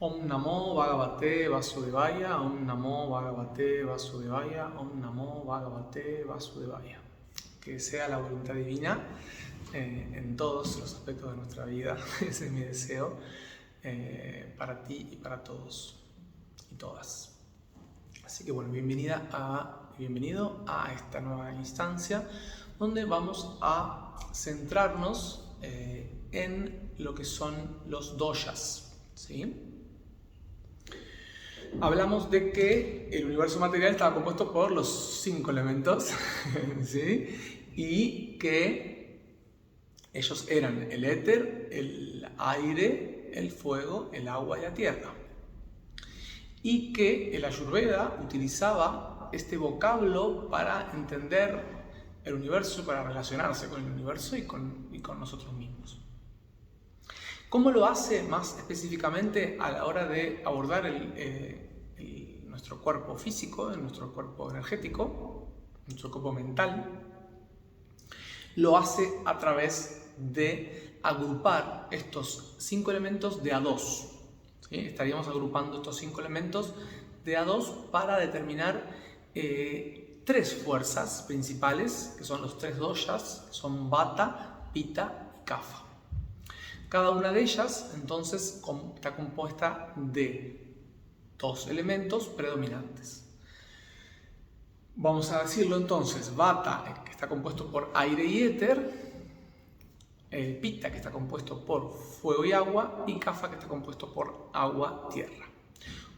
Om Namo Bhagavate Vasudevaya, Om Namo Bhagavate Vasudevaya, Om Namo Bhagavate Vasudevaya. Que sea la voluntad divina en todos los aspectos de nuestra vida. Ese es mi deseo para ti y para todos y todas. Así que bueno, bienvenido a esta nueva instancia donde vamos a centrarnos en lo que son los doshas, ¿sí? Hablamos de que el universo material estaba compuesto por los 5 elementos, ¿sí? Y que ellos eran el éter, el aire, el fuego, el agua y la tierra. Y que el Ayurveda utilizaba este vocablo para entender el universo, para relacionarse con el universo y con nosotros mismos. ¿Cómo lo hace más específicamente a la hora de abordar nuestro cuerpo físico, nuestro cuerpo energético, nuestro cuerpo mental? Lo hace a través de agrupar estos 5 elementos de a 2. ¿Sí? Estaríamos agrupando estos 5 elementos de a 2 para determinar 3 fuerzas principales, que son los 3 doshas, que son Vata, Pitta y Kapha. Cada una de ellas, entonces, está compuesta de 2 elementos predominantes. Vamos a decirlo entonces: Vata, que está compuesto por aire y éter; Pitta, que está compuesto por fuego y agua; y Kapha, que está compuesto por agua, tierra.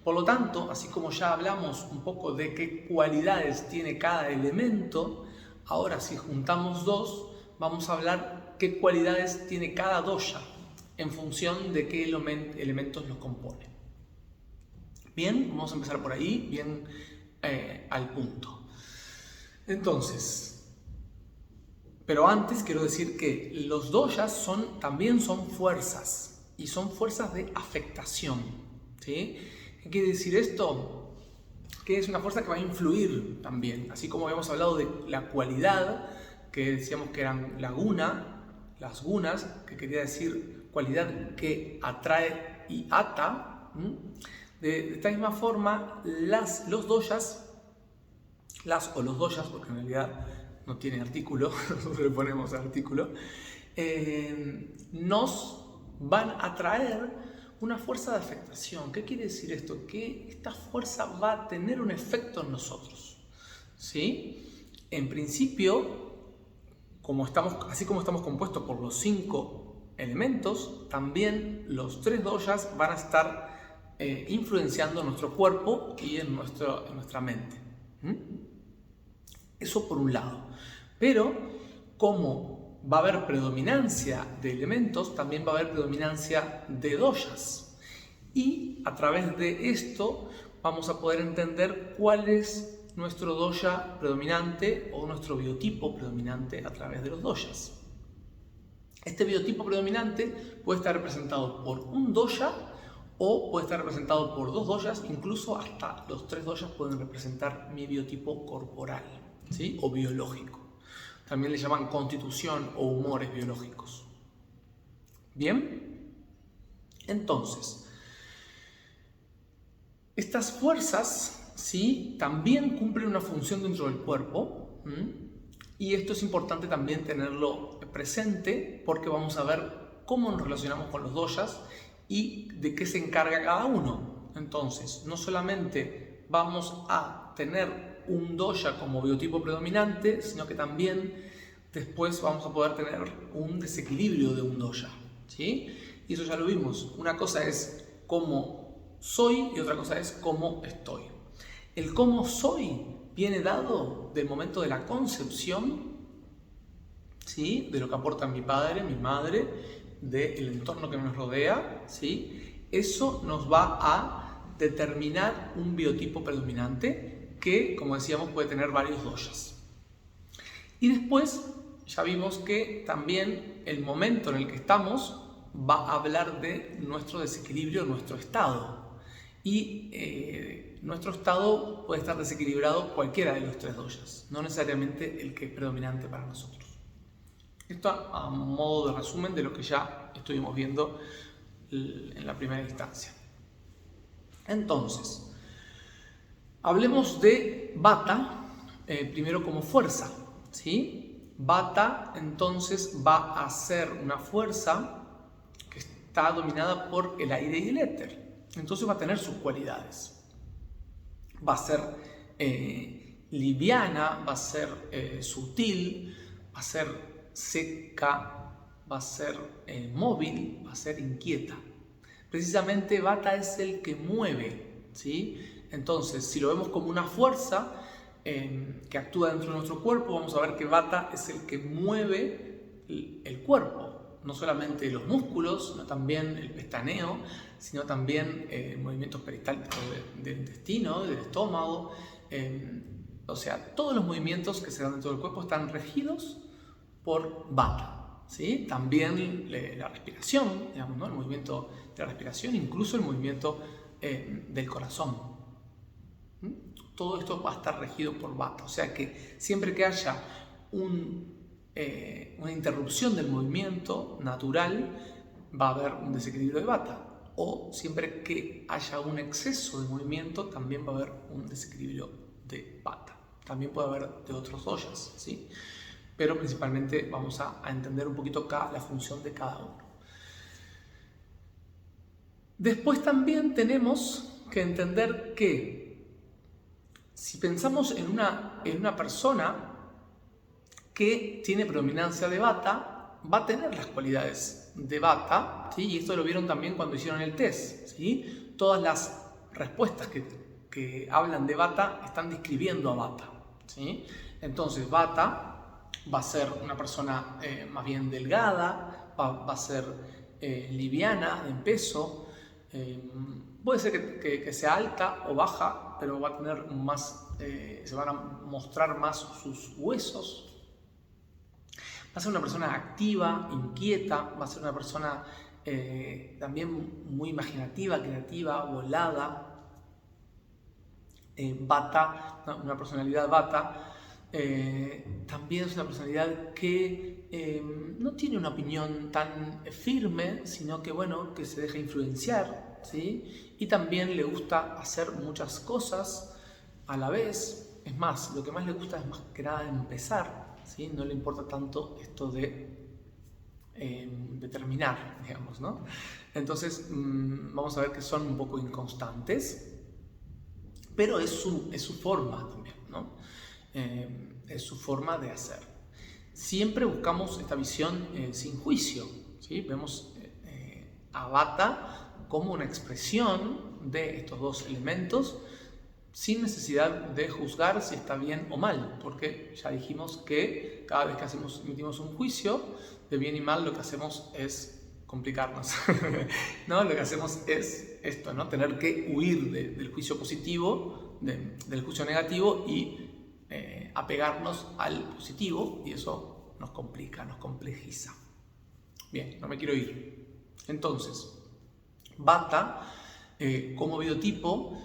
Por lo tanto, así como ya hablamos un poco de qué cualidades tiene cada elemento, ahora si juntamos 2, vamos a hablar qué cualidades tiene cada dosha en función de qué elementos los componen. Bien, vamos a empezar por ahí, bien al punto. Entonces, pero antes quiero decir que los doshas también son fuerzas, y son fuerzas de afectación, ¿sí? ¿Qué quiere decir esto? Que es una fuerza que va a influir también, así como habíamos hablado de la cualidad, que decíamos que eran las gunas, que quería decir cualidad que atrae y ata. De esta misma forma, los doshas, porque en realidad no tiene artículo, nosotros le ponemos artículo, nos van a traer una fuerza de afectación. ¿Qué quiere decir esto? Que esta fuerza va a tener un efecto en nosotros, ¿sí? En principio, así como estamos compuestos por los 5 elementos, también los 3 doshas van a estar influenciando nuestro cuerpo y en nuestra mente. Eso por un lado. Pero como va a haber predominancia de elementos, también va a haber predominancia de doshas. Y a través de esto vamos a poder entender cuál es nuestro dosha predominante o nuestro biotipo predominante a través de los doshas. Este biotipo predominante puede estar representado por un dosha o puede estar representado por 2 doshas, incluso hasta los 3 doshas pueden representar mi biotipo corporal, ¿sí? O biológico. También le llaman constitución o humores biológicos. Bien, entonces, estas fuerzas, ¿sí?, también cumplen una función dentro del cuerpo. Y esto es importante también tenerlo presente, porque vamos a ver cómo nos relacionamos con los doshas y de qué se encarga cada uno. Entonces, no solamente vamos a tener un dosha como biotipo predominante, sino que también después vamos a poder tener un desequilibrio de un dosha, ¿sí? Y eso ya lo vimos. Una cosa es cómo soy y otra cosa es cómo estoy. El cómo soy viene dado del momento de la concepción, ¿sí?, de lo que aporta mi padre, mi madre, del entorno que nos rodea, ¿sí? Eso nos va a determinar un biotipo predominante que, como decíamos, puede tener varios doshas. Y después ya vimos que también el momento en el que estamos va a hablar de nuestro desequilibrio, nuestro estado. Y nuestro estado puede estar desequilibrado cualquiera de los 3 doshas, no necesariamente el que es predominante para nosotros. Esto a modo de resumen de lo que ya estuvimos viendo en la primera instancia. Entonces, hablemos de Vata, primero como fuerza, ¿sí? Vata entonces va a ser una fuerza que está dominada por el aire y el éter. Entonces va a tener sus cualidades. Va a ser liviana, va a ser sutil, va a ser seca, va a ser móvil, va a ser inquieta. Precisamente Vata es el que mueve, ¿sí? Entonces, si lo vemos como una fuerza que actúa dentro de nuestro cuerpo, vamos a ver que Vata es el que mueve el cuerpo. No solamente los músculos, sino también el pestaneo, sino también movimientos peristálticos del intestino, del estómago. O sea, todos los movimientos que se dan dentro del cuerpo están regidos por Vata, ¿sí? También la respiración, digamos, ¿no? El movimiento de la respiración, incluso el movimiento del corazón. Todo esto va a estar regido por Vata. O sea que siempre que haya una interrupción del movimiento natural, va a haber un desequilibrio de Vata. O siempre que haya un exceso de movimiento, también va a haber un desequilibrio de Vata. También puede haber de otros doshas, ¿sí? Pero principalmente vamos a entender un poquito la función de cada uno. Después también tenemos que entender que si pensamos en una persona que tiene predominancia de Vata, va a tener las cualidades de Vata, ¿sí? Y esto lo vieron también cuando hicieron el test, ¿sí? Todas las respuestas que hablan de Vata están describiendo a Vata, ¿sí? Entonces Vata va a ser una persona más bien delgada, va a ser liviana en peso, puede ser que sea alta o baja, pero va a tener más, se van a mostrar más sus huesos. Va a ser una persona activa, inquieta, va a ser una persona también muy imaginativa, creativa, volada. Vata, una personalidad Vata, también es una personalidad que no tiene una opinión tan firme, sino que, bueno, que se deja influenciar, ¿sí? Y también le gusta hacer muchas cosas a la vez. Es más, lo que más le gusta es más que nada empezar, ¿sí? No le importa tanto esto de terminar, digamos, ¿no? Entonces, vamos a ver que son un poco inconstantes, pero es su forma también, ¿no? Es su forma de hacer. Siempre buscamos esta visión sin juicio, ¿sí? Vemos a Vata como una expresión de estos dos elementos sin necesidad de juzgar si está bien o mal, porque ya dijimos que cada vez que emitimos un juicio de bien y mal, lo que hacemos es complicarnos, ¿no? Lo que hacemos es esto, ¿no? Tener que huir del juicio positivo, del juicio negativo y apegarnos al positivo, y eso nos complica, nos complejiza. Bien, no me quiero ir. Entonces, Vata, como biotipo,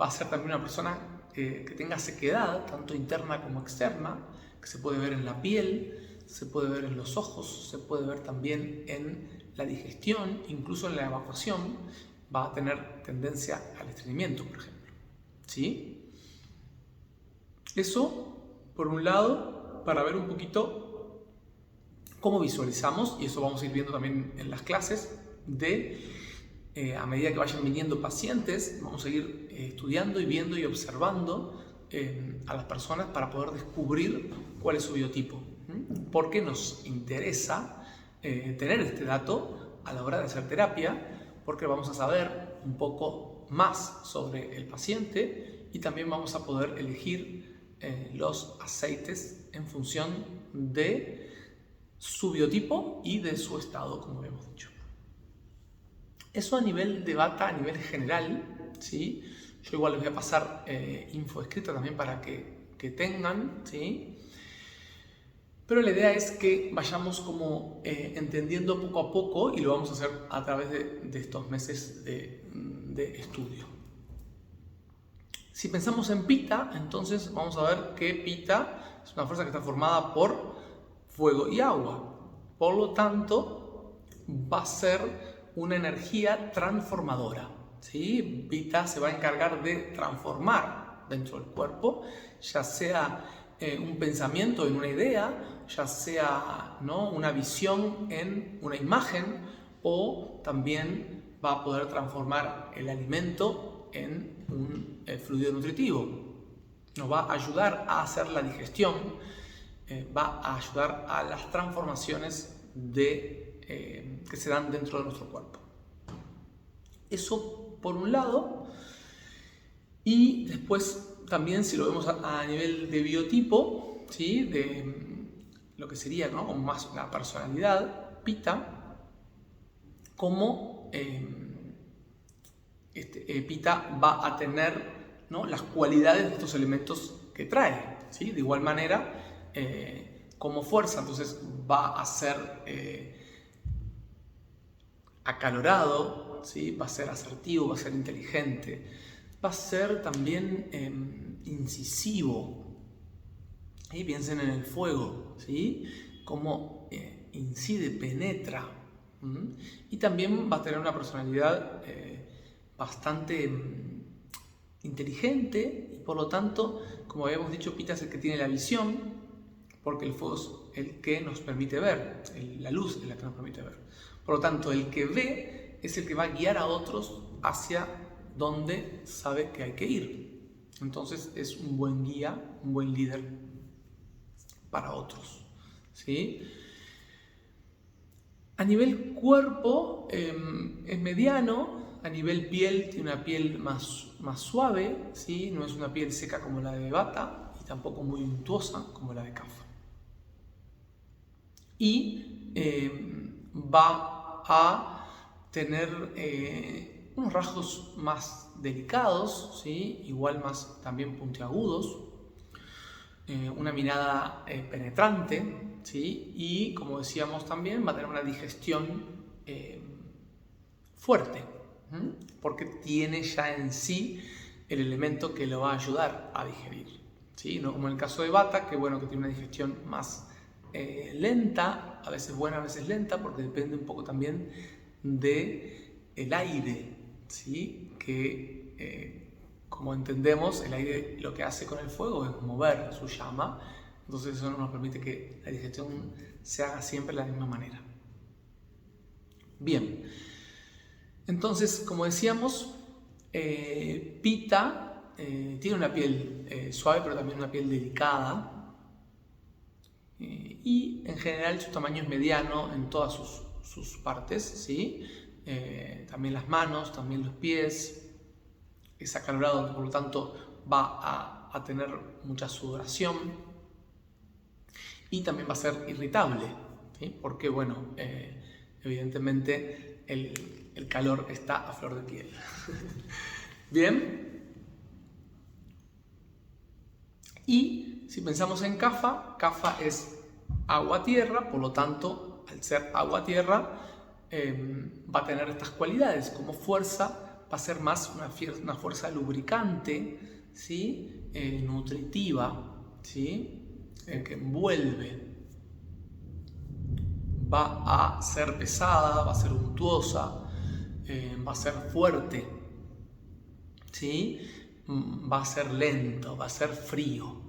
va a ser también una persona que tenga sequedad, tanto interna como externa, que se puede ver en la piel, se puede ver en los ojos, se puede ver también en la digestión, incluso en la evacuación. Va a tener tendencia al estreñimiento, por ejemplo, ¿sí? Eso, por un lado, para ver un poquito cómo visualizamos, y eso vamos a ir viendo también en las clases, a medida que vayan viniendo pacientes, vamos a ir estudiando y viendo y observando a las personas para poder descubrir cuál es su biotipo. Porque nos interesa tener este dato a la hora de hacer terapia, porque vamos a saber un poco más sobre el paciente y también vamos a poder elegir los aceites en función de su biotipo y de su estado, como habíamos dicho. Eso a nivel de Vata, a nivel general, ¿sí? Yo igual les voy a pasar info escrita también para que tengan, ¿sí? Pero la idea es que vayamos como entendiendo poco a poco, y lo vamos a hacer a través de estos meses de estudio. Si pensamos en Pitta, entonces vamos a ver que Pitta es una fuerza que está formada por fuego y agua. Por lo tanto, va a ser una energía transformadora, ¿sí? Pita se va a encargar de transformar dentro del cuerpo, ya sea un pensamiento en una idea, ya sea, ¿no?, una visión en una imagen, o también va a poder transformar el alimento en un fluido nutritivo. Nos va a ayudar a hacer la digestión, va a ayudar a las transformaciones que se dan dentro de nuestro cuerpo. Eso por un lado. Y después también, si lo vemos a nivel de biotipo, ¿sí?, de lo que sería, ¿no?, más la personalidad, Pita, como Pita va a tener, ¿no?, las cualidades de estos elementos que trae, ¿sí? De igual manera, como fuerza, entonces va a ser acalorado, ¿sí? Va a ser asertivo, va a ser inteligente, va a ser también incisivo. ¿Sí? Piensen en el fuego, ¿sí?, cómo incide, penetra. Y también va a tener una personalidad bastante inteligente, y por lo tanto, como habíamos dicho, Pita es el que tiene la visión, porque el fuego es el que nos permite ver, la luz es la que nos permite ver. Por lo tanto, el que ve es el que va a guiar a otros hacia donde sabe que hay que ir. Entonces es un buen guía, un buen líder para otros, ¿sí? A nivel cuerpo es mediano. A nivel piel tiene una piel más suave, ¿sí? No es una piel seca como la de Vata y tampoco muy untuosa como la de Kapha. Y va a tener unos rasgos más delicados, ¿sí?, igual más también puntiagudos, una mirada penetrante, ¿sí?, y como decíamos también va a tener una digestión fuerte, porque tiene ya en sí el elemento que lo va a ayudar a digerir, ¿sí? No como en el caso de Vata, que bueno, que tiene una digestión más lenta, a veces buena, a veces lenta, porque depende un poco también del aire, ¿sí? Que como entendemos, el aire lo que hace con el fuego es mover su llama, entonces eso no nos permite que la digestión se haga siempre de la misma manera. Bien, entonces, como decíamos, Pita tiene una piel suave, pero también una piel delicada, y en general su tamaño es mediano en todas sus partes, ¿sí? También las manos, también los pies. Es acalorado, por lo tanto va a tener mucha sudoración, y también va a ser irritable, ¿sí? Porque bueno, evidentemente el calor está a flor de piel. Bien. Y si pensamos en Kapha, Kapha es agua-tierra, por lo tanto, al ser agua-tierra, va a tener estas cualidades. Como fuerza, va a ser más una fuerza lubricante, ¿sí?, nutritiva, ¿sí?, que envuelve. Va a ser pesada, va a ser untuosa, va a ser fuerte, ¿sí?, va a ser lento, va a ser frío.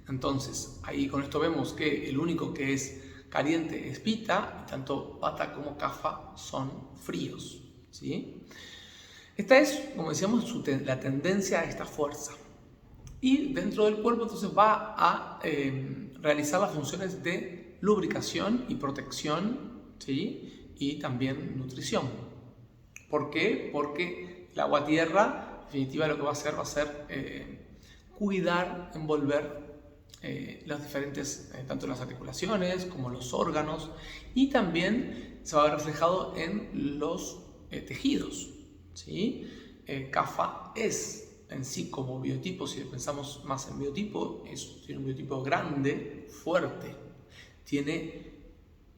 Entonces, ahí con esto vemos que el único que es caliente es Pita, y tanto Vata como Kapha son fríos, ¿sí? Esta es, como decíamos, la tendencia a esta fuerza. Y dentro del cuerpo entonces va a realizar las funciones de lubricación y protección, ¿sí?, y también nutrición. ¿Por qué? Porque el agua-tierra, en definitiva, lo que va a hacer cuidar, envolver las diferentes, tanto las articulaciones como los órganos, y también se va a ver reflejado en los tejidos, ¿sí? Kapha es en sí como biotipo, si pensamos más en biotipo, tiene un biotipo grande, fuerte, tiene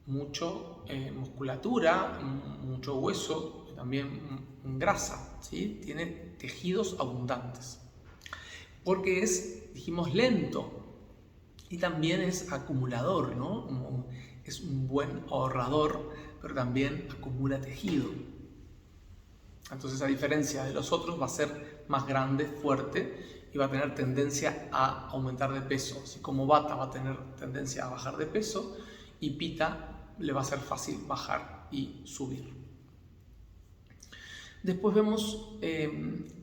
mucho musculatura, mucho hueso, también grasa, ¿sí? Tiene tejidos abundantes, porque es, dijimos, lento, y también es acumulador, ¿no? Es un buen ahorrador, pero también acumula tejido. Entonces, a diferencia de los otros, va a ser más grande, fuerte y va a tener tendencia a aumentar de peso. Así como Vata va a tener tendencia a bajar de peso y Pitta le va a ser fácil bajar y subir. Después vemos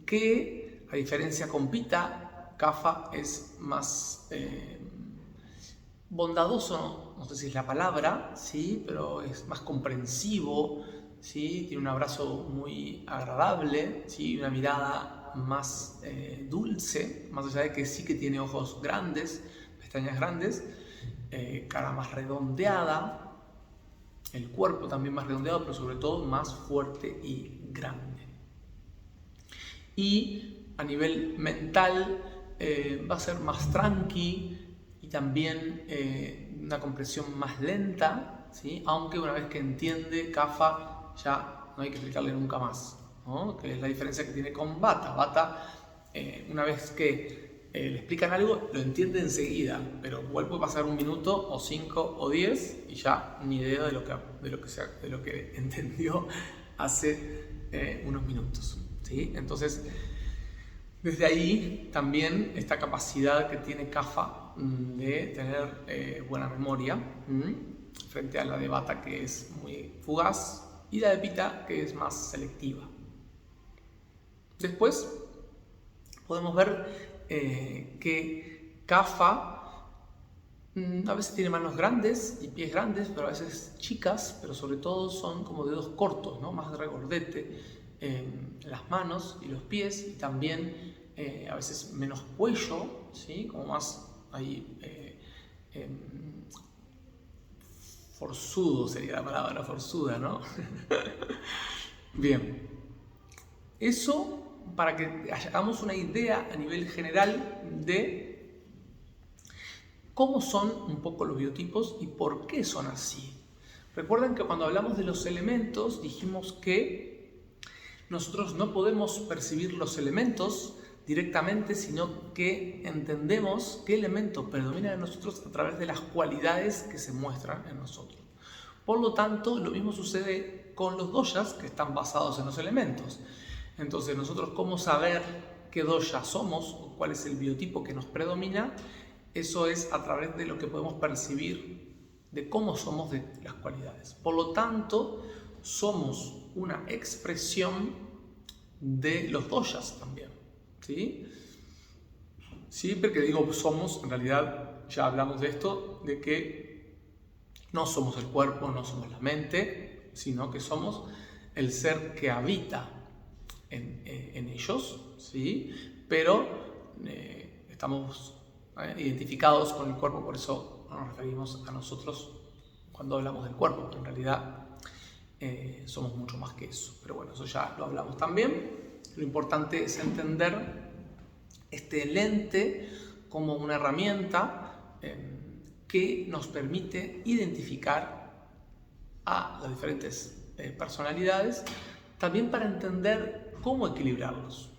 que, a diferencia con Pitta, Kapha es más bondadoso, no sé si es la palabra, ¿sí? Pero es más comprensivo, ¿sí? Tiene un abrazo muy agradable, ¿sí? Una mirada más dulce, más allá de que sí que tiene ojos grandes, pestañas grandes, cara más redondeada, el cuerpo también más redondeado, pero sobre todo más fuerte y grande. Y a nivel mental va a ser más tranqui y también una compresión más lenta, ¿sí? Aunque una vez que entiende Kapha ya no hay que explicarle nunca más, ¿no? Que es la diferencia que tiene con Vata. Vata, una vez que le explican algo, lo entiende enseguida, pero igual puede pasar 1 minuto o 5 o 10 y ya ni idea de lo que entendió hace unos minutos, ¿sí? Entonces, desde ahí también esta capacidad que tiene Kapha de tener buena memoria frente a la de Vata, que es muy fugaz, y la de Pitta, que es más selectiva. Después podemos ver que Kapha a veces tiene manos grandes y pies grandes, pero a veces chicas, pero sobre todo son como dedos cortos, ¿no? Más regordete las manos y los pies, y también a veces menos cuello, ¿sí? Como más ahí forzudo sería la palabra, forzuda, ¿no? Bien, eso para que hagamos una idea a nivel general de cómo son un poco los biotipos y por qué son así. Recuerden que cuando hablamos de los elementos dijimos que nosotros no podemos percibir los elementos directamente, sino que entendemos qué elemento predomina en nosotros a través de las cualidades que se muestran en nosotros. Por lo tanto, lo mismo sucede con los doshas, que están basados en los elementos. Entonces, nosotros cómo saber qué dosha somos o cuál es el biotipo que nos predomina, eso es a través de lo que podemos percibir de cómo somos de las cualidades. Por lo tanto, somos una expresión de los doshas también, ¿sí? Siempre que digo somos, en realidad ya hablamos de esto, de que no somos el cuerpo, no somos la mente, sino que somos el ser que habita en ellos, ¿sí? Pero estamos identificados con el cuerpo, por eso nos referimos a nosotros cuando hablamos del cuerpo, pero en realidad somos mucho más que eso. Pero bueno, eso ya lo hablamos también. Lo importante es entender este lente como una herramienta que nos permite identificar a las diferentes personalidades, también para entender cómo equilibrarlos.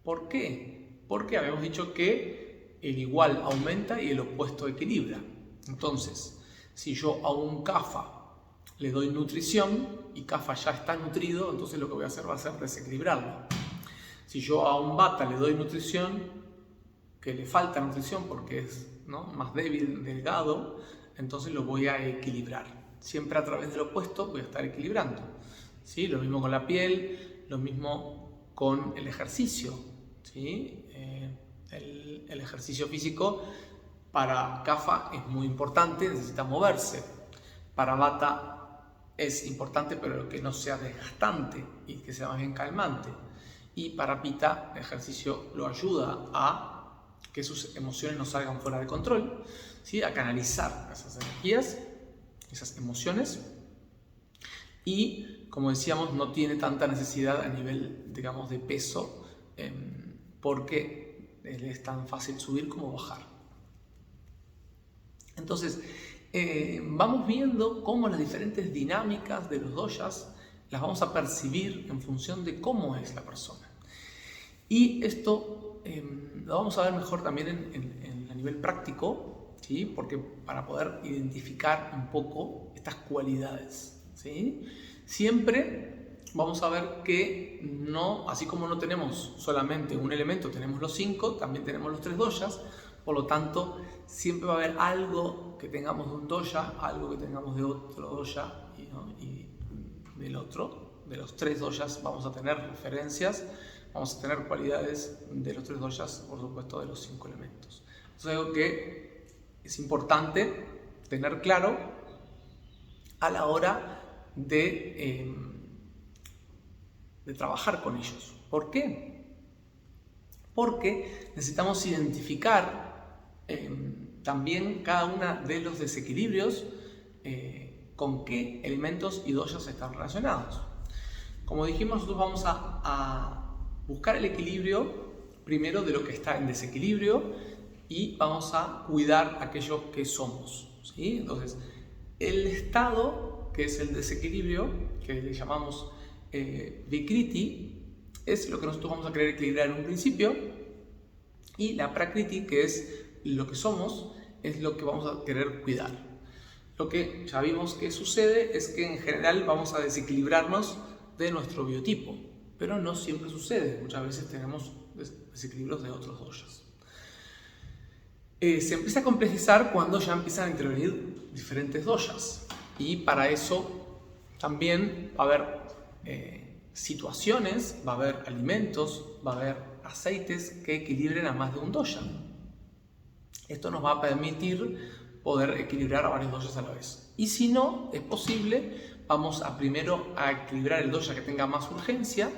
¿Por qué? Porque habíamos dicho que el igual aumenta y el opuesto equilibra. Entonces, si yo a un Kapha le doy nutrición y Kapha ya está nutrido, entonces lo que voy a hacer va a ser desequilibrarlo. Si yo a un Vata le doy nutrición, que le falta nutrición porque es, ¿no?, más débil, delgado, entonces lo voy a equilibrar. Siempre a través del opuesto voy a estar equilibrando, ¿sí? Lo mismo con la piel, lo mismo con el ejercicio, ¿sí? El ejercicio físico para Kapha es muy importante, necesita moverse. Para Vata es importante, pero que no sea desgastante y que sea más bien calmante. Y para Pitta el ejercicio lo ayuda a que sus emociones no salgan fuera de control, ¿sí? A canalizar esas energías, esas emociones, y como decíamos, no tiene tanta necesidad a nivel, digamos, de peso, porque es tan fácil subir como bajar. Entonces, vamos viendo cómo las diferentes dinámicas de los doshas las vamos a percibir en función de cómo es la persona. Y esto lo vamos a ver mejor también a nivel práctico, ¿sí? Porque para poder identificar un poco estas cualidades, ¿sí? Siempre vamos a ver que no, así como no tenemos solamente un elemento, tenemos los 5, también tenemos los 3 doyas. Por lo tanto, siempre va a haber algo que tengamos de un doya, algo que tengamos de otro doya y del otro. De los 3 doyas vamos a tener referencias, vamos a tener cualidades de los 3 doyas, por supuesto, de los 5 elementos. Eso es algo que es importante tener claro a la hora de trabajar con ellos. ¿Por qué? Porque necesitamos identificar también cada uno de los desequilibrios con qué elementos y doyas están relacionados. Como dijimos, nosotros vamos a buscar el equilibrio primero de lo que está en desequilibrio y vamos a cuidar aquello que somos, ¿sí? Entonces, el estado, que es el desequilibrio, que le llamamos Vikriti, es lo que nosotros vamos a querer equilibrar en un principio, y la Prakriti, que es lo que somos, es lo que vamos a querer cuidar. Lo que ya vimos que sucede es que en general vamos a desequilibrarnos de nuestro biotipo, pero no siempre sucede. Muchas veces tenemos desequilibrios de otros doyas. Se empieza a complejizar cuando ya empiezan a intervenir diferentes doyas, y para eso también va a haber situaciones, va a haber alimentos, va a haber aceites que equilibren a más de un doya. Esto nos va a permitir poder equilibrar a varios doyas a la vez. Y si no es posible, vamos a primero a equilibrar el doya que tenga más urgencia,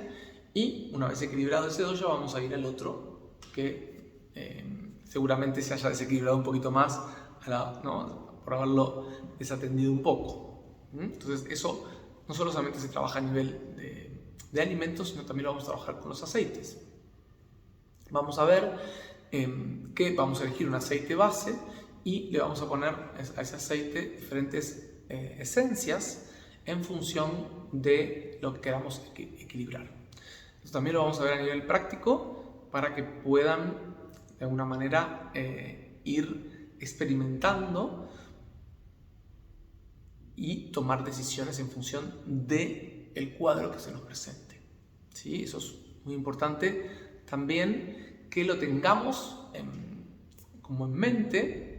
y una vez equilibrado ese doya vamos a ir al otro que seguramente se haya desequilibrado un poquito más por haberlo desatendido un poco. Entonces eso no solamente se trabaja a nivel de alimentos, sino también lo vamos a trabajar con los aceites. Vamos a ver que vamos a elegir un aceite base y le vamos a poner a ese aceite diferentes esencias en función de lo que queramos equilibrar. Esto también lo vamos a ver a nivel práctico para que puedan de alguna manera ir experimentando y tomar decisiones en función del cuadro que se nos presente. ¿Sí? Eso es muy importante también que lo tengamos como en mente,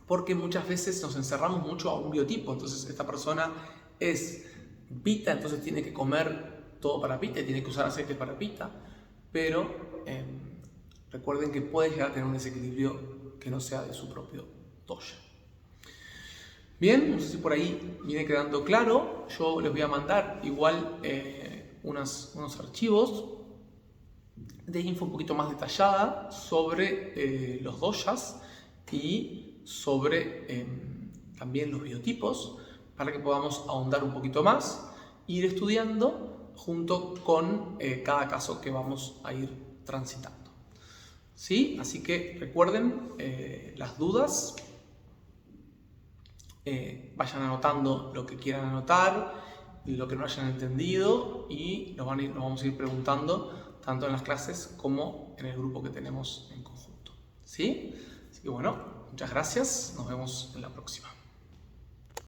porque muchas veces nos encerramos mucho a un biotipo. Entonces esta persona es Pitta, entonces tiene que comer todo para Pitta y tiene que usar aceite para Pitta, pero recuerden que puede llegar a tener un desequilibrio que no sea de su propio doya. Bien, no sé si por ahí viene quedando claro. Yo les voy a mandar igual unos archivos de info un poquito más detallada sobre los doyas y sobre también los biotipos, para que podamos ahondar un poquito más e ir estudiando junto con cada caso que vamos a ir transitando. ¿Sí? Así que recuerden las dudas, vayan anotando lo que quieran anotar, lo que no hayan entendido, y nos vamos a ir preguntando tanto en las clases como en el grupo que tenemos en conjunto. ¿Sí? Así que bueno, muchas gracias, nos vemos en la próxima.